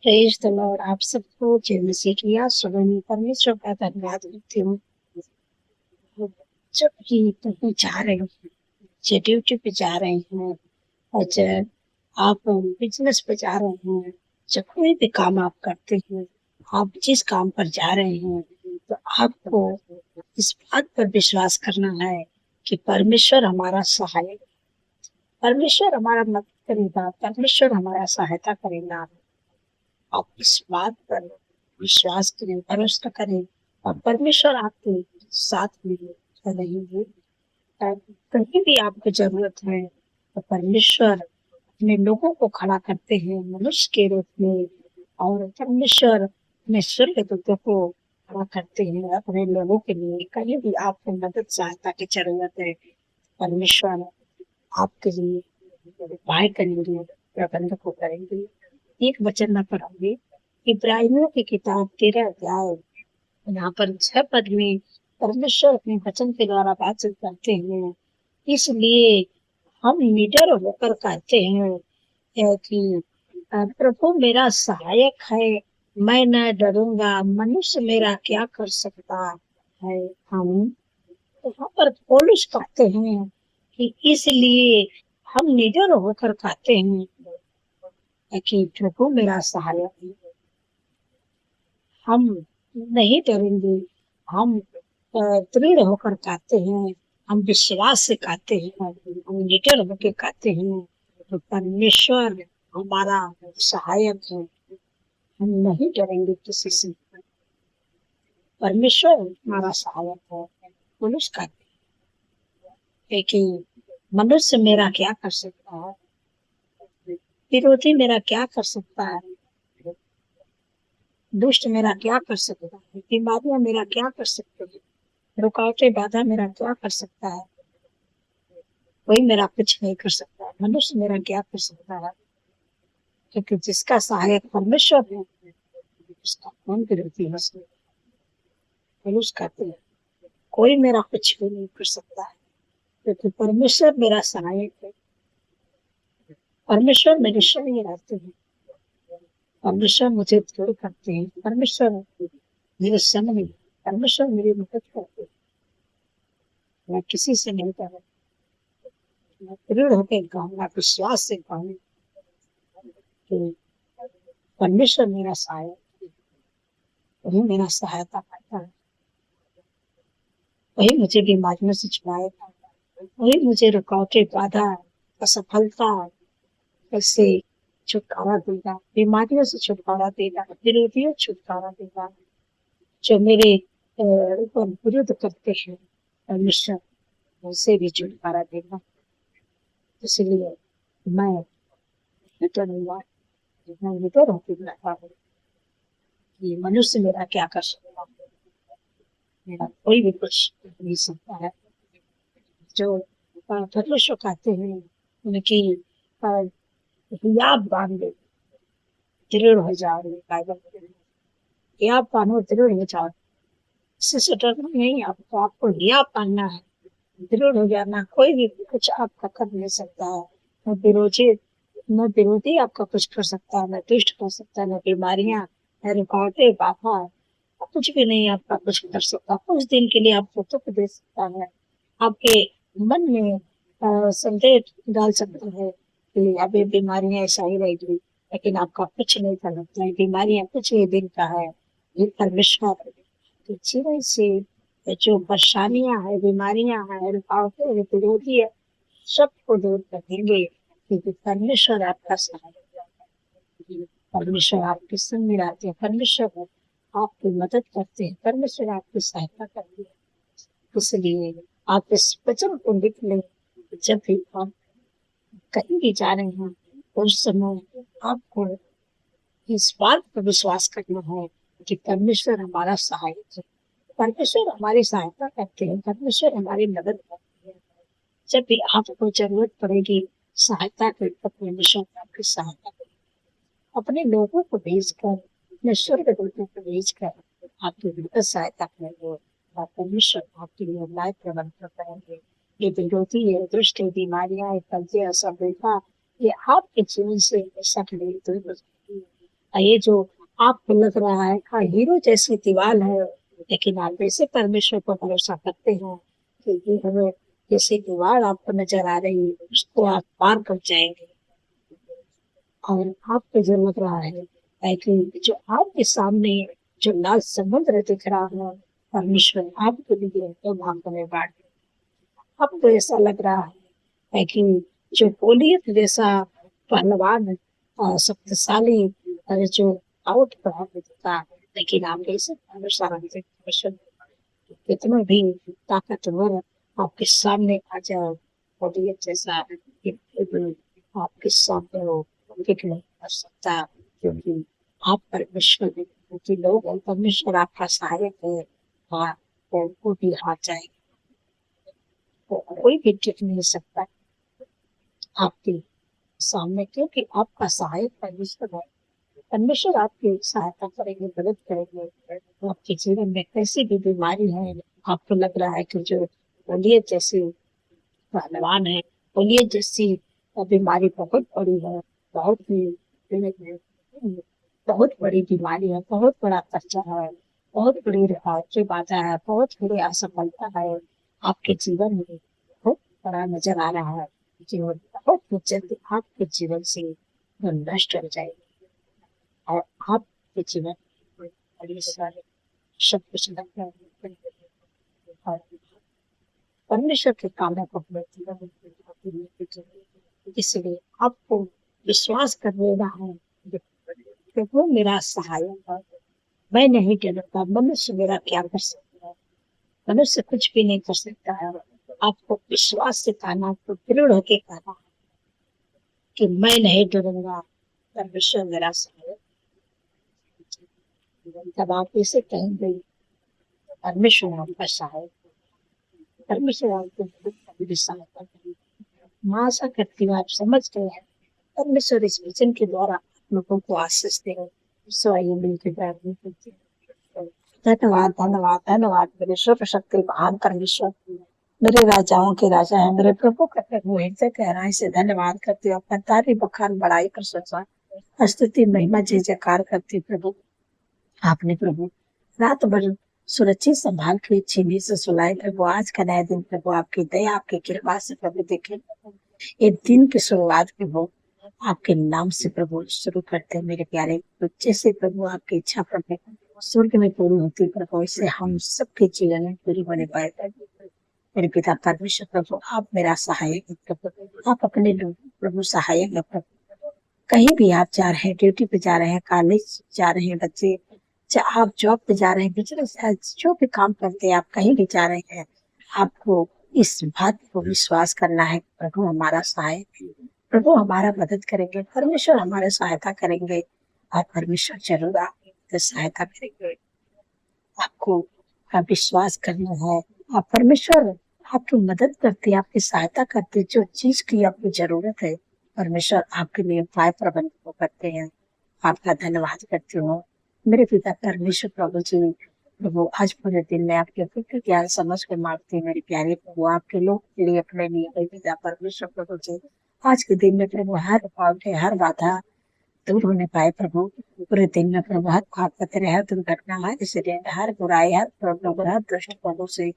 Praise the Lord. आप सबको जय मसीह की सुबह में परमेश्वर का धन्यवाद करती हूँ। जब भी कहीं जा रहे हो, जो ड्यूटी पे जा रहे हैं और जब आप बिजनेस पे जा रहे हैं, जब कोई भी काम आप करते हैं, आप जिस काम पर जा रहे हैं तो आपको इस बात पर विश्वास करना है कि परमेश्वर हमारा सहायक, परमेश्वर हमारा मदद करेगा, परमेश्वर हमारा सहायता करेगा। आप इस बात पर विश्वास करें, भरोसा करें और परमेश्वर आपके साथ में रहेंगे। कहीं भी आपको जरूरत है तो परमेश्वर अपने लोगों को खड़ा करते हैं मनुष्य के रूप में, और परमेश्वर अपने स्वर्गदूतों को खड़ा करते हैं अपने लोगों के लिए। कहीं भी आपको मदद सहायता की जरूरत है, परमेश्वर आपके लिए उपाय करेंगे, प्रबंध को करेंगे। एक वचन में पढ़ोगे, इब्राहिमियों की किताब 13 अध्याय, यहाँ पर 6 पद में परमेश्वर अपने वचन के द्वारा बातचीत करते हैं। इसलिए हम निडर होकर कहते हैं कि प्रभु मेरा सहायक है, मैं न डरूंगा, मनुष्य मेरा क्या कर सकता है। हम यहाँ पर पौलुस कहते हैं कि इसलिए हम निडर होकर कहते हैं कि प्रभु मेरा सहायक है, हम नहीं डरेंगे। हम दृढ़ होकर कहते हैं, हम विश्वास से कहते हैं, हम निडर होकर कहते हैं तो परमेश्वर हमारा सहायक है, हम नहीं डरेंगे किसी से, परमेश्वर हमारा सहायक है। पुलिस कहते हैं कि मनुष्य मेरा क्या कर सकता है, विरोधी मेरा क्या कर सकता है, दुष्ट मेरा क्या कर सकता है, बीमारियां मेरा क्या कर सकते हैं, रुकावटें बाधा मेरा क्या कर सकता है। कोई मेरा कुछ नहीं कर सकता, मनुष्य मेरा क्या कर सकता है, क्योंकि जिसका सहायक परमेश्वर है उसका कौन विरोधी है। पुरुष कहते हैं कोई मेरा कुछ भी नहीं कर सकता है, क्योंकि परमेश्वर मेरा सहायक है, परमेश्वर मेरे शरीर रहते हैं, परमेश्वर मुझे दृढ़ करते हैं, परमेश्वर मेरे समय, परमेश्वर मेरी मदद करते हैं। मैं किसी से नहीं डर, मैं दृढ़ होकर कहूंगा, विश्वास से कहूंगा कि परमेश्वर मेरा सहायक, वही मेरा सहायता करता है, वही मुझे बीमारियों से छुड़ाएगा, वही मुझे रुकावटें बाधा असफलता से छुटकारा देगा, बीमारियों से छुटकारा देगा, विरोधियों से छुटकारा देगा, जो मेरे ऊपर विरोध करते हैं परमेश्वर उनसे भी छुटकारा देगा। इसलिए मैं डरूंगा, मैं निडर होकर रहता हूँ कि मनुष्य मेरा क्या कर सकता है, मेरा कोई भी कुछ नहीं सकता है। जो परमेश्वर कहते हैं उनकी याद बांध दृढ़ हो जाओ, बाइबल याद बांधो दृढ़ हो जाओ, इससे डरना नहीं, आपको याद बांधना है, दृढ़ हो जाना, कोई भी कुछ आपका कर नहीं सकता है। न विरोधी आपका कुछ कर सकता है, न दुष्ट कर सकता है, न बीमारियां, न रुकावटें बाधा, कुछ भी नहीं आपका कुछ कर सकता। कुछ दिन के लिए आपको दुख दे सकता है, आपके मन में संदेह डाल सकता है कि अब ये बीमारियां ऐसा ही रहेगी, लेकिन आपका कुछ नहीं कर सकता है, बीमारियां कुछ ही दिन का है। ये परमेश्वर के जीवन से जो परेशानियां है, बीमारियां हैं, रुकावटें हैं, विरोधी है, सबको दूर कर देंगे, क्योंकि परमेश्वर आपका सहायक है, परमेश्वर आपके संग में रहते हैं, परमेश्वर आपकी मदद करते हैं, परमेश्वर आपकी सहायता करते हैं। इसलिए आप इस वचन को लिख लें, जब भी आप कहीं भी जा रहे हैं उस समय आपको इस बात पर विश्वास करना है कि परमेश्वर हमारा सहायक है, परमेश्वर हमारी सहायता करते हैं, परमेश्वर हमारी मदद करते हैं। जब भी आपको जरूरत पड़ेगी सहायता की, तो परमेश्वर आपकी सहायता करें, अपने लोगों को भेजकर, अपने स्वर्गदूतों को भेजकर आपकी मदद सहायता करेंगे, और परमेश्वर आपके लिए न्याय प्रबंध करेंगे। ये विरोधी है, दुष्ट है, बीमारियां, कर्जे, असफलता, ये आपके जीवन से हमेशा के लिए दूर हो जाएगी। ये जो आपको लग रहा है हाँ हीरो जैसी दीवार है, लेकिन आप वैसे परमेश्वर पर भरोसा करते हैं कि ये हमें जैसी दीवार आपको नजर आ रही है उसको आप पार कर जाएंगे। और आपको जो लग रहा है कि जो आपके सामने जो लाल समुद्र दिख रहा है, परमेश्वर आपके लिए तो भागने बांट आपको ऐसा लग रहा है कि जो गोलियत जैसा पहलवान शक्तिशाली जो आउट प्रभाव देता है, लेकिन आप ऐसे भरोसा रखते हैं, परमेश्वर कितना भी ताकतवर आपके सामने आ जाए, गोलियत जैसा ये भी आपके सामने वो कुछ नहीं कर सकता, क्योंकि आप परमेश्वर हैं, क्योंकि लोग हैं, परमेश्वर आपका सहायक है। हाँ, वो भी हार जाएगा, तो कोई भी टिक नहीं सकता आपके सामने, क्योंकि आपका सहायक परमेश्वर है। परमेश्वर आपकी सहायता करेंगे, मदद करेंगे। आपके जीवन में कैसी भी बीमारी है, आपको लग रहा है कि जो पोलियो जैसी पहलवान है, पोलियो जैसी बीमारी बहुत बड़ी है, बहुत ही बहुत बड़ी बीमारी है, बहुत बड़ा खर्चा है, बहुत बड़ी रुकावटें बाधा है, बहुत बड़ी असफलता है आपके जीवन में, बहुत बड़ा नजर आ रहा है। जीवन बहुत जल्द आपके जीवन से वो नष्ट हो जाएगी और आपके जीवन में बड़ी सारे सब कुछ लग जाएगा और परमेश्वर के कामों को अपने जीवन में पूरा करने की जरूरत है। इसलिए आपको विश्वास कर लेना है कि वो मेरा सहायक है, मैं नहीं डरूंगा। मनुष्य मेरा क्या कर सकता है, मनुष्य कुछ भी नहीं कर सकता है। आपको विश्वास से कहना, आपको दृढ़ होके कहना कि मैं नहीं डरूंगा, परमेश्वर मेरा सहायक। जब आप इसे कहेंगे परमेश्वर आपका सहायक, परमेश्वर आपको कभी भी सहायता करेंगे। मैं आशा करती हूँ आप समझ गए हैं। परमेश्वर इस वचन के द्वारा आप लोगों को आशीष देगा। सो आइए मिलकर प्रार्थना करते हैं। धन्यवाद धन्यवाद धन्यवाद मेरे सर्वशक्ति महान परमेश्वर, मेरे राजाओं के राजा है, मेरे प्रभु का प्रभु, हृदय गहराई से धन्यवाद करती हूँ। आपका तारीफ बखान बड़ाई प्रशंसा स्तुति महिमा जय जयकार करती हूँ। प्रभु आपने प्रभु रात भर सुरक्षित संभाल के छीनी से सुलाए प्रभु, आज का नया दिन प्रभु आपकी दया आपकी कृपा से प्रभु देखे ये दिन की शुरुआत प्रभु आपके नाम से प्रभु शुरू करते हैं। मेरे प्यारे बच्चे से प्रभु आपकी इच्छा प्रभु स्वर्ग में पूरी होती प्रभु, इससे हम सबके जीवन में पूरी होने पाए प्रभु। मेरे पिता परमेश्वर प्रभु आप मेरा सहायक है प्रभु, आप अपने लोग प्रभु सहायक है प्रभु। कहीं भी आप जा रहे हैं, ड्यूटी पे जा रहे हैं, कॉलेज जा रहे हैं बच्चे, चाहे आप जॉब पे जा रहे हैं, बिजनेस जो भी काम करते हैं, आप कहीं भी जा रहे हैं, आपको इस बात को विश्वास करना है प्रभु हमारा सहायक है, प्रभु हमारा मदद करेंगे, परमेश्वर हमारे सहायता करेंगे और परमेश्वर जरूर आपकी सहायता करेंगे। आपको विश्वास करना है और परमेश्वर आपकी मदद करते हैं, आपकी सहायता करते हैं। जो चीज की आपको जरूरत है परमेश्वर आपके लिए उपाय प्रबंध को करते हैं। आपका धन्यवाद करती हूँ मेरे पिता परमेश्वर प्रभु जी। प्रभु आज पूरे दिन में आपके फिक्र ज्ञान समझ कर मांगती हूँ मेरे प्यारे प्रभु, आपके लोग के लिए अपने लिए मेरे पिता परमेश्वर प्रभु जी। आज के दिन में प्रभु हर रुकावट हर बाधा दूर होने पाए प्रभु। पूरे दिन में प्रभु हर आफत रहे, हर दुर्घटना, हर एक्सीडेंट, हर बुराई, हर प्रॉब्लम, हर दुष्ट प्रभु से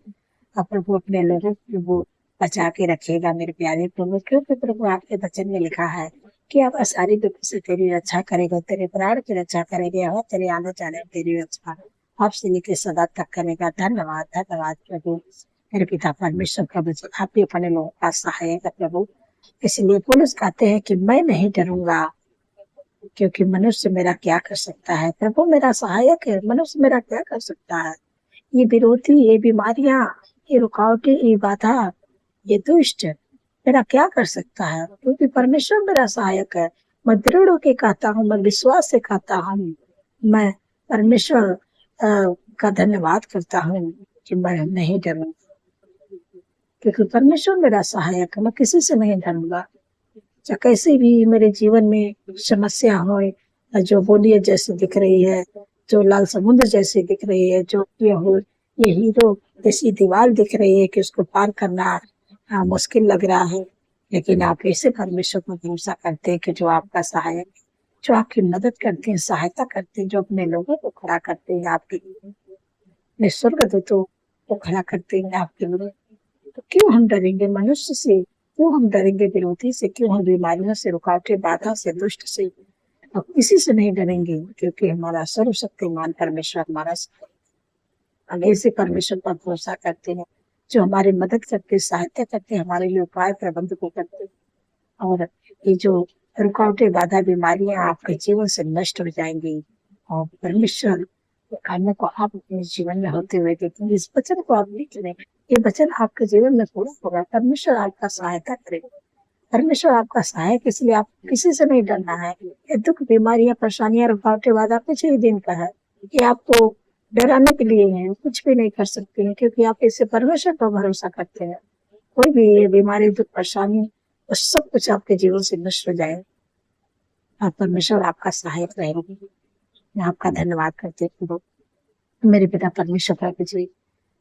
प्रभु अपने लोगों को प्रभु बचा के रखेगा मेरे प्यारे प्रभु। क्योंकि प्रभु आपके वचन में लिखा है कि आप सारी दुख से तेरी रक्षा करेगा, तेरे प्राण की रक्षा करेगा और तेरे आने जाने तेरी रक्षा आपसे लेके सदा तक करेगा। धन्यवाद धन्यवाद प्रभु मेरे पिता परमेश्वर प्रभु जी, आप भी अपने लोगों का सहायक है प्रभु। इसलिए पुलिस कहते हैं कि मैं नहीं डरूंगा, क्योंकि मनुष्य मेरा क्या कर सकता है, प्रभु मेरा सहायक है, मनुष्य मेरा क्या कर सकता है। ये विरोधी, ये बीमारियां, ये रुकावटें, ये बाधा, ये दुष्ट मेरा क्या कर सकता है, क्योंकि परमेश्वर मेरा सहायक है। मैं दृढ़ होकर कहता हूँ, मैं विश्वास से कहता हूँ, मैं परमेश्वर का धन्यवाद करता हूँ कि मैं नहीं डरूंगा, क्योंकि परमेश्वर मेरा सहायक है। मैं किसी से नहीं डरूंगा, चाहे कैसे भी मेरे जीवन में समस्या हो, जो बोलिए जैसे दिख रही है, जो लाल समुद्र जैसे दिख रही है, जो ये हीरो जैसी दीवार दिख रही है कि उसको पार करना मुश्किल लग रहा है, लेकिन आप ऐसे परमेश्वर पर भरोसा करते हैं कि जो आपका सहायक है, जो आपकी मदद करते हैं, सहायता करते हैं, जो अपने लोगों को खड़ा करते हैं आपके लिए, अपने स्वर्गदूतों को खड़ा करते हैं आपके लिए। तो क्यों हम डरेंगे मनुष्य से, क्यों हम डरेंगे विरोधी से, क्यों हम बीमारियों से, रुकावटें, बाधा से, दुष्ट से, और किसी से नहीं डरेंगे, क्योंकि हमारा सर्वशक्तिमान परमेश्वर हमारा साथ है। हम ऐसे परमेश्वर पर भरोसा करते हैं जो हमारी मदद करते, सहायता करते, हमारे लिए उपाय प्रबंध को करते। और ये जो रुकावटें, बाधा, बीमारियां आपके जीवन से नष्ट हो जाएंगी, और परमेश्वर के कार्यों को आप अपने जीवन में होते हुए देखेंगे। इस वचन को आप लिख लें, ये वचन आपके जीवन में पूरा होगा। परमेश्वर आपका सहायता करेगा, परमेश्वर आपका सहायक, इसलिए आप किसी से नहीं डरना है। ये दुख, बीमारियां, परेशानियां, रुकावटें, बाधा कुछ ही दिन का है, ये आपको डराने के लिए है, कुछ भी नहीं कर सकते हैं, क्योंकि आप इसे परमेश्वर पर भरोसा करते हैं। कोई भी ये बीमारी, दुख, परेशानी, वो सब कुछ आपके जीवन से नष्ट हो जाए, और परमेश्वर आपका सहायक रहेंगे। मैं आपका धन्यवाद करती हूँ मेरे पिता परमेश्वर प्रभु जी।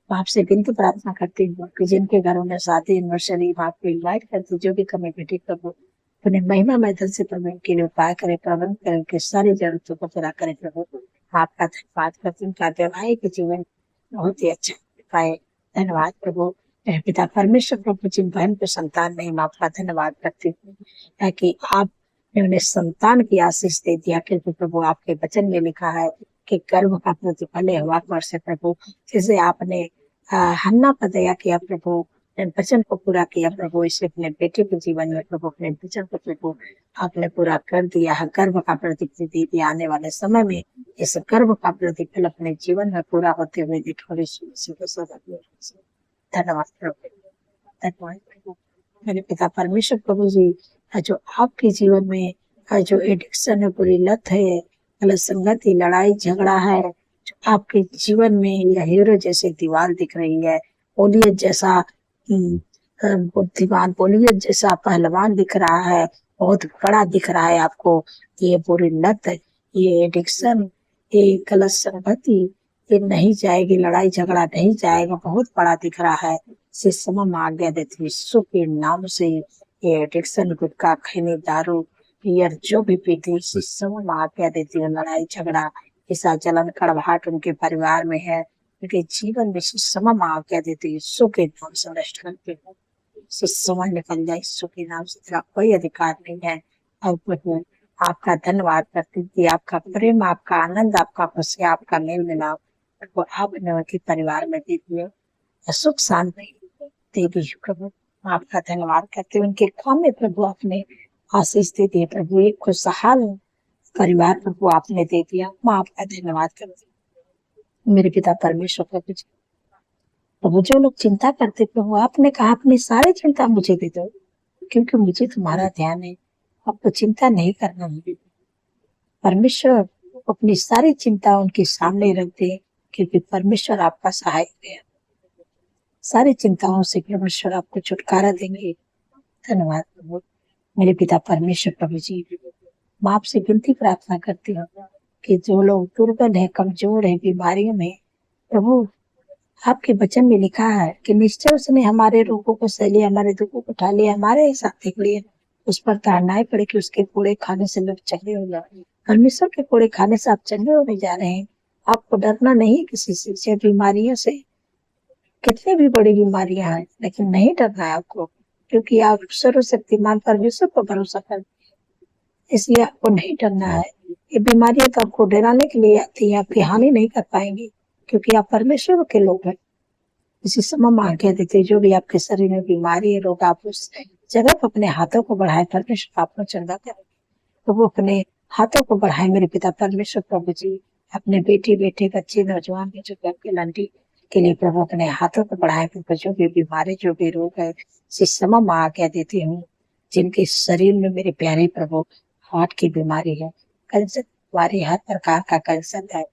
आपसे विनती प्रार्थना करती हूँ कि जिनके घरों में शादी, एनिवर्सरी, आपको इन्वाइट करती, जो भी कमी बेटी प्रभु अपने महिमा मैदान से प्रभु के लिए उपाय करे, प्रबंध करे, उनके सारी जरूरतों को पूरा करे प्रभु। आपका धन्यवाद करती हूँ, उनका वैवाहिक जीवन बहुत ही अच्छा पाए। धन्यवाद प्रभु। पिता परमेश्वर प्रभु, जिन बहन को संतान नहीं, मैं आपका धन्यवाद करती हूँ ताकि आपने उन्हें संतान की आशीष दे दिया, क्योंकि प्रभु आपके वचन में लिखा है कि गर्भ का प्रतिफल हवा पर से प्रभु, जैसे आपने हन्ना पर दया किया प्रभु, वचन को पूरा किया प्रभु, इसे अपने बेटे के जीवन में प्रभु अपने वचन को प्रभु आपने पूरा कर दिया है। गर्भ का प्रतिफल दे दिया, आने वाले समय में इस गर्भ का प्रतिफल अपने जीवन में पूरा होते हुए देखो। धन्यवाद प्रभु, धन्यवाद प्रभु। मेरे पिता परमेश्वर प्रभु जी, जो आपके जीवन में जो एडिक्शन है, बुरी लत है, गलत संगति, लड़ाई झगड़ा है, जो आपके जीवन में यह हीरो जैसे दीवार दिख रही है, पोलियत जैसा बुद्धिमान, पोलियत जैसा पहलवान दिख रहा है, बहुत बड़ा दिख रहा है आपको। ये बुरी लत, ये एडिक्शन, ये गलत संगति, ये नहीं जाएगी, लड़ाई झगड़ा नहीं जाएगा, बहुत बड़ा दिख रहा है। इसे समय में आज्ञा देती यीशु के नाम से ये एडिक्शन, गुटखा, खैनी, दारू, बियर जो भी पीती, इसे समय में आज्ञा देती है। लड़ाई झगड़ा, ऐसा जलन, कड़वाहट उनके परिवार में है, उनके जीवन में इसे समय में आज्ञा देती है। यीशु के नाम से नष्ट करते हैं, इसे समय निकल जाए। यीशु के नाम से तेरा कोई अधिकार नहीं है। और प्रभु आपका धन्यवाद करती हूँ कि आपका प्रेम, आपका आनंद, आपका खुशी, आपका मेल मिलाप वो आपने उनके परिवार में दे दिया, सुख शांति दे दी प्रभु। आपका धन्यवाद करते हैं, उनके काम में प्रभु आपने आशीष दे दी प्रभु, एक खुशहाल परिवार प्रभु आपने दे दिया। मैं आपका धन्यवाद करती हूँ मेरे पिता परमेश्वर प्रभु जी। प्रभु जो लोग चिंता करते प्रभु, आपने कहा अपनी सारी चिंता मुझे दे दो, क्योंकि मुझे तुम्हारा ध्यान है, आपको चिंता नहीं करना है। परमेश्वर अपनी सारी चिंता उनके सामने रख दे, क्योंकि परमेश्वर आपका सहायक है। सारी चिंताओं से परमेश्वर आपको छुटकारा देंगे। धन्यवाद प्रभु मेरे पिता परमेश्वर प्रभु जी। मैं आपसे विनती प्रार्थना करती हूँ कि जो लोग दुर्बल है, कमजोर है, बीमारियों में, प्रभु आपके वचन में लिखा है कि निश्चय उसने हमारे रोगों को सह लिया, हमारे दुखों को उठा लिया, हमारे साथ लिए उस पर ताड़नाएं पड़े कि उसके कोड़े खाने से लोग चंगे हो जाए। परमेश्वर के कोड़े खाने से आप चंगे होने जा रहे हैं। आपको डरना नहीं किसी से, बीमारियों से, कितनी भी बड़ी बीमारियां हैं, लेकिन नहीं डरना है आपको, क्योंकि आप सर्वशक्तिमान परमेश्वर पर भरोसा करते हैं, इसलिए आपको नहीं डरना है। ये बीमारियां तो आपको डराने के लिए आती है, आपकी हानि नहीं कर पाएंगी, क्योंकि आप परमेश्वर के लोग हैं। इसी समय में आज्ञा देते, जो भी आपके शरीर में बीमारी है, रोग, आप उस जगह पर अपने हाथों को बढ़ाए, परमेश्वर आपको चंगा करे। तो वो अपने हाथों को बढ़ाए मेरे पिता परमेश्वर प्रभु जी। अपने बेटी, बेटे, बच्चे, नौजवान के जो आपके लंडी के लिए प्रभु अपने हाथों को बढ़ाए प्रभु। जो भी बीमारी, जो भी रोग है, इसी समय में आज्ञा देती हूँ, जिनके शरीर में मेरे प्यारे प्रभु हार्ट की बीमारी है, कैंसर बीमारी, हर प्रकार का कैंसर है,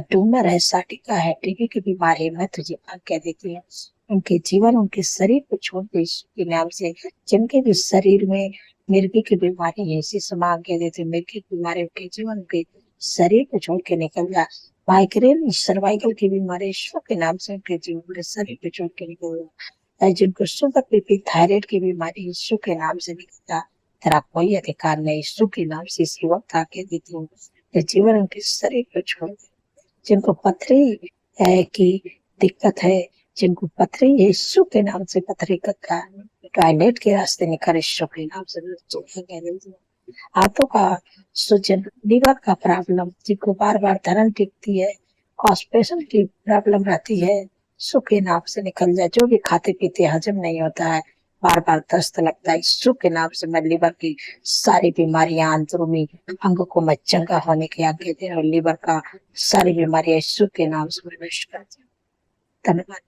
ट्यूमर है, साटिका है, टीबी की बीमारी, मैं तुझे आज्ञा देती हूँ, उनके जीवन, उनके शरीर को छोड़ दे यीशु के नाम से। जिनके भी शरीर में मिर्गी की बीमारी है, इसी समय आज्ञा देते, मिर्गी की बीमारी उनके जीवन, उनके शरीर को छोड़ के निकल जा। माइग्रेन, सर्वाइकल की बीमारी यीशु के नाम से उनके जीवन, उनके शरीर को छोड़ के निकल जा। जिनको शुगर, बीपी, थायराइड की बीमारी यीशु के नाम से निकल जा। तेरा कोई अधिकार नहीं। यीशु के नाम से इस युवक का कह देती हूँ कि जीवन उनके शरीर को छोड़ दे। जिनको पथरी की दिक्कत है, जिनको पथरी है, यीशु के नाम से पथरी का टॉयलेट के रास्ते निकल यीशु के नाम से। हाथों का सूजन, लीवर का प्रॉब्लम, जिनको बार बार धरण टिकती है, कॉन्स्टिपेशन की प्रॉब्लम रहती है, यीशु के नाम से निकल जाए। जो भी खाते पीते हजम नहीं होता है, बार बार दस्त लगता है, यीशु के नाम से मैं लीवर की सारी बीमारियां, अंदरूनी अंगों को मैं चंगा होने की आज्ञा दे रहा हूँ। लीवर का सारी बीमारियां यीशु के नाम से मैं नष्ट कर दी। धन्यवाद,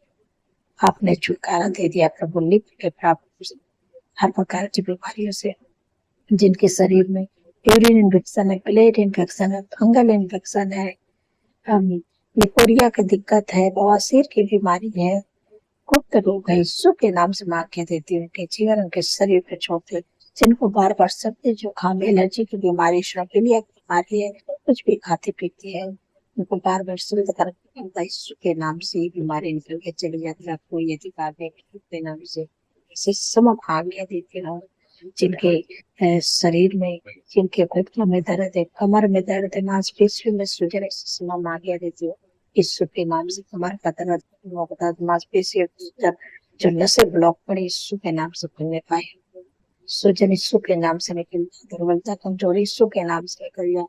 आपने छुटकारा दे दिया प्रभु। लिवर के प्रॉब्लम से, हर प्रकार की बीमारियों से, जिनके शरीर में यूरिन इन्फेक्शन है, प्लेट इन्फेक्शन है, फंगल इन्फेक्शन है, लिपोरिया की दिक्कत है, बवासीर की बीमारी है, गुप्त रोग है, यीशु के नाम से मां कह देती हूँ उनके जीवन, उनके शरीर पे छोड़ते। जिनको बार बार सर्दी जुकाम, एलर्जी की बीमारी, श्वासनलिया की बीमारी है, कुछ भी खाती पीती है, उनको बार बार शुद्ध करके यीशु के नाम से ये बीमारी निकल के चली जाती है। कोई अधिकार नहीं के नाम से समम आज्ञा देती हूँ। जिनके शरीर में, जिनके घुटनों में दर्द है, कमर में दर्द है, मांसपेशियों में सूजन है, समम आज्ञा देती हूँ यीशु के नाम से। कमर का दर्द, मांसपेशियों जो नसें ब्लॉक पड़ी, यीशु के नाम से खुलने पाए। सूजन यीशु के नाम से निकल जाए, दुर्बलता कमजोरी यीशु के नाम से निकल जाए।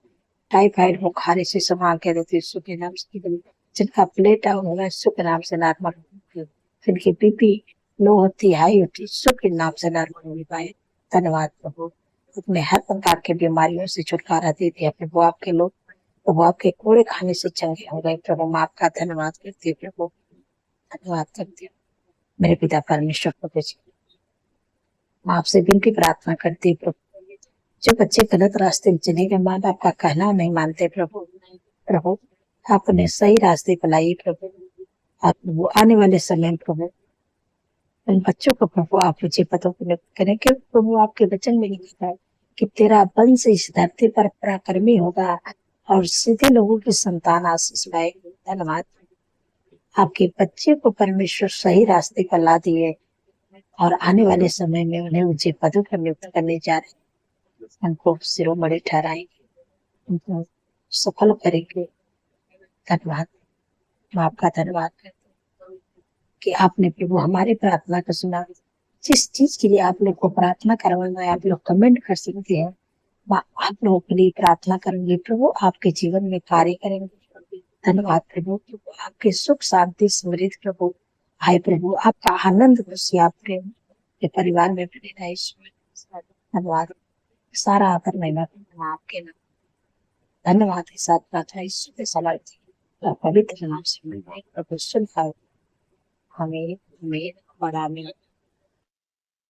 टाइफाइड बुखार इसे संभाल के देते यीशु के नाम से निकल जाए। जिनका प्लेट डाउन होगा, यीशु के नाम से नॉर्मल। जिनकी बीपी लो होती, हाई होती, यीशु के नाम से नॉर्मल हो पाए। धन्यवाद प्रभु, अपने हर प्रकार की बीमारियों से छुटकारा दे दिया प्रभु। आपके लोग प्रभु आपके कोड़े खाने से चंगे हो गए प्रभु। मैं आपका धन्यवाद करती हूँ प्रभु, धन्यवाद करती हूँ मेरे पिता परमेश्वर प्रभु जी। मैं आपसे विनती प्रार्थना करती हूँ प्रभु, जो बच्चे गलत रास्ते में चले गए, माँ बाप का कहना नहीं मानते प्रभु, प्रभु आप उन्हें सही रास्ते पर लाइए प्रभु। आप वो आने वाले समय में प्रभु उन बच्चों को प्रभु आप मुझे पता करें कि प्रभु आपके वचन में लिखा है कि तेरा वंश इस धरती पर पराक्रमी होगा और सीधे लोगों की संतान आशीष पाएगी। धन्यवाद, आपके बच्चे को परमेश्वर सही रास्ते पर ला दिए और आने वाले समय में उन्हें ऊंचे पदों पर नियुक्त करने जा रहे हैं। उनको शिरोमणि ठहराएंगे, उनको सफल करेंगे। धन्यवाद, मैं आपका धन्यवाद करती हूँ कि आपने प्रभु हमारी प्रार्थना को सुना। जिस चीज के लिए आप लोग को प्रार्थना करवाना है, आप लोग कमेंट कर सकते हैं, आप लोगों के लिए प्रार्थना करेंगे प्रभु, आपके जीवन में कार्य करेंगे। धन्यवाद प्रभु, आपके सुख शांति समृद्धि प्रभु आए प्रभु, आपका आनंद खुशी आप प्रेम के परिवार में बने रहे। धन्यवाद, सारा आदर महिमा आपके नाम। धन्यवाद के साथ प्रार्थना यीशु के सलामती और पवित्र नाम से प्रभु सुन पाए। हमें और आमीन।